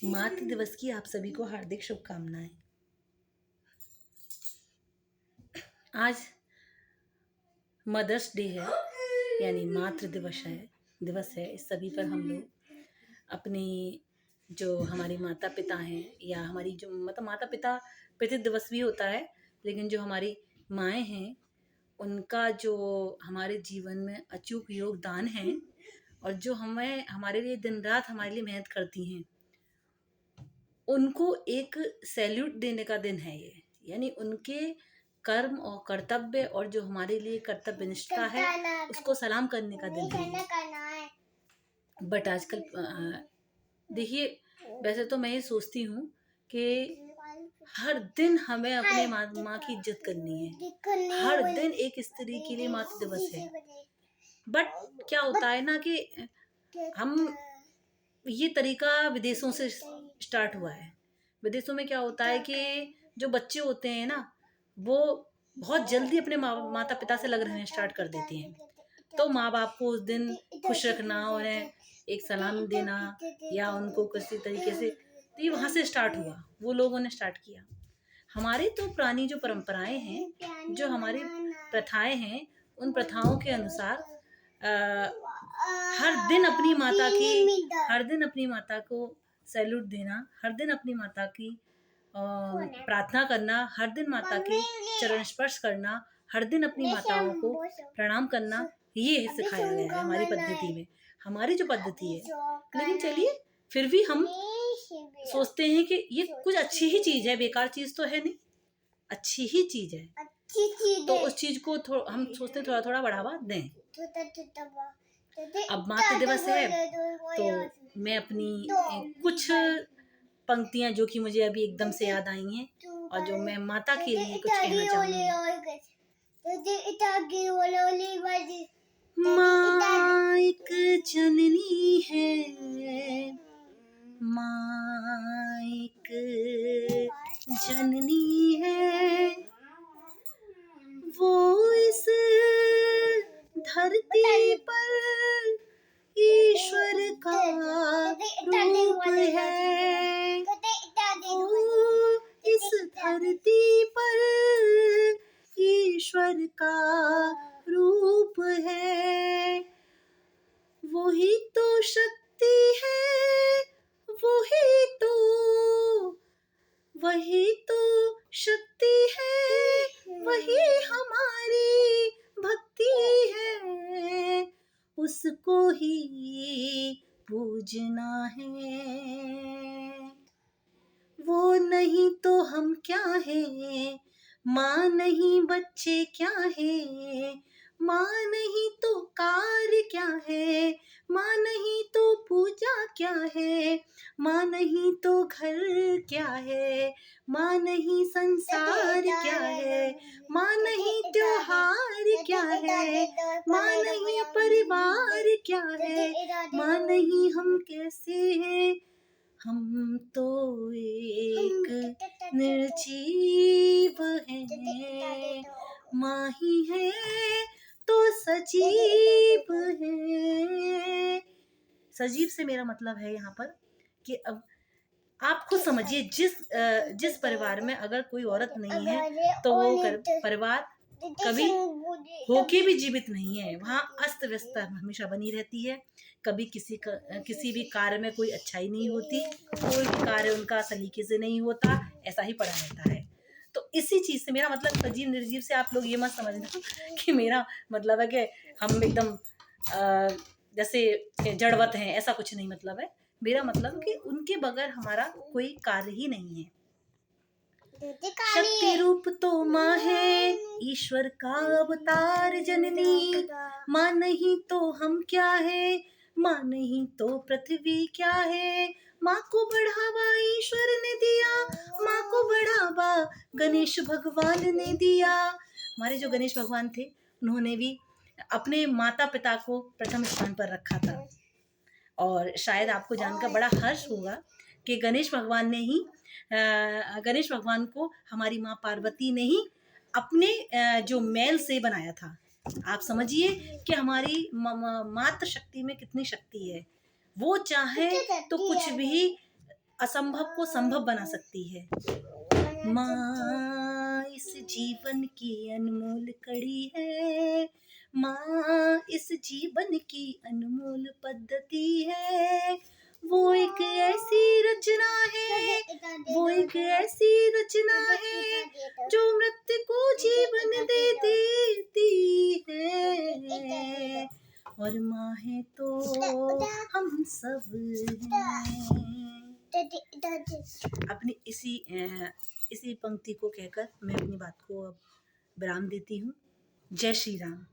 मातृ दिवस की आप सभी को हार्दिक शुभकामनाएं। आज मदर्स डे है, यानी मातृ दिवस है। इस सभी पर हम लोग अपनी जो हमारी माता पिता हैं, या हमारी जो मतलब माता पिता पितृ दिवस भी होता है, लेकिन जो हमारी माएँ हैं उनका जो हमारे जीवन में अचूक योगदान है और जो हमें हमारे लिए दिन रात हमारे लिए मेहनत करती हैं, उनको एक सैल्यूट देने का दिन है ये। यानी उनके कर्म और कर्तव्य और जो हमारे लिए कर्तव्य निष्ठा है उसको सलाम करने का दिन है ये। बट आजकल देखिए, वैसे तो मैं ये सोचती हूँ कि हर दिन हमें अपने माँ की इज्जत करनी है। हर दिन एक स्त्री के लिए मातृ दिवस है। बट क्या होता है ना कि हम ये तरीका विदेशों से स्टार्ट हुआ है। विदेशों में क्या होता है कि जो बच्चे होते हैं ना, वो बहुत जल्दी अपने माता पिता से लग रहने स्टार्ट कर देते हैं। तो माँ बाप को उस दिन खुश रखना, उन्हें एक सलाम देना या उनको किसी तरीके से, तो ये वहाँ से स्टार्ट हुआ, वो लोगों ने स्टार्ट किया। हमारी तो पुरानी जो परंपराएं हैं, जो हमारी प्रथाएं हैं, उन प्रथाओं के अनुसार हर दिन अपनी माता को सैल्यूट देना, हर दिन अपनी माता की प्रार्थना करना, हर दिन माता के चरण स्पर्श करना, हर दिन अपनी माताओं को प्रणाम करना, ये सिखाया गया है हमारी पद्धति में, हमारी जो पद्धति है। लेकिन चलिए, फिर भी हम सोचते हैं कि ये कुछ अच्छी ही चीज है, बेकार चीज तो है नहीं, अच्छी ही चीज है। तो उस चीज को हम सोचते हैं थोड़ा थोड़ा बढ़ावा दें। अब मातृ दिवस है तो मैं अपनी कुछ पंक्तियां जो कि मुझे अभी एकदम से याद आई हैं और जो मैं माता के लिए कुछ कहना चाहूंगी। माँ एक जननी है, माँ एक जननी है, वो इस धरती पर ईश्वर का रूप है, वो इस धरती पर ईश्वर का रूप है, वही तो शक्ति है, वही तो शक्ति है, वही हमारी भक्ति है, उसको ही पूजना है। वो नहीं तो हम क्या है, माँ नहीं बच्चे क्या है, माँ नहीं तो कार्य क्या है, माँ नहीं तो पूजा क्या है, माँ नहीं तो घर क्या है, माँ नहीं संसार क्या है, माँ नहीं त्योहार क्या है, माँ नहीं परिवार क्या है, माँ नहीं हम कैसे हैं, हम तो एक निर्जीव हैं, माँ ही है तो सजीव है। सजीव से मेरा मतलब है यहाँ पर कि अब आप खुद समझिए, जिस परिवार में अगर कोई औरत नहीं है तो वो परिवार कभी होके भी जीवित नहीं है। वहाँ अस्त व्यस्त हमेशा बनी रहती है। कभी किसी भी कार्य में कोई अच्छाई नहीं होती, कोई भी कार्य उनका सलीके से नहीं होता, ऐसा ही पड़ा रहता है। तो इसी चीज से मेरा मतलब सजीव निर्जीव से आप लोग ये मत समझना कि मेरा मतलब है कि हम एकदम जैसे जड़वत हैं, ऐसा कुछ नहीं मतलब है। मेरा मतलब कि उनके बगैर हमारा कोई कार्य ही नहीं है। शक्ति रूप तो माँ है, ईश्वर का अवतार जननी, माँ नहीं तो हम क्या है, माँ नहीं तो पृथ्वी क्या है, माँ को बढ़ावा ईश्वर ने दिया, माँ को बढ़ावा गणेश भगवान ने दिया। हमारे जो गणेश भगवान थे, उन्होंने भी अपने माता पिता को प्रथम स्थान पर रखा था। और शायद आपको जानकर बड़ा हर्ष होगा कि गणेश भगवान को हमारी माँ पार्वती ने ही अपने जो मैल से बनाया था। आप समझिए कि हमारी मातृ शक्ति में कितनी शक्ति है। वो चाहे तो कुछ भी असंभव को संभव बना सकती है। माँ इस जीवन की अनमोल कड़ी है, माँ इस जीवन की अनमोल पद्धति है। वो एक ऐसी रचना है, वो एक ऐसी रचना है जो मृत्यु को जीवन दे देती है। और माँ है तो हम सब हैं। अपनी इसी पंक्ति को कहकर मैं अपनी बात को अब विराम देती हूँ। जय श्री राम।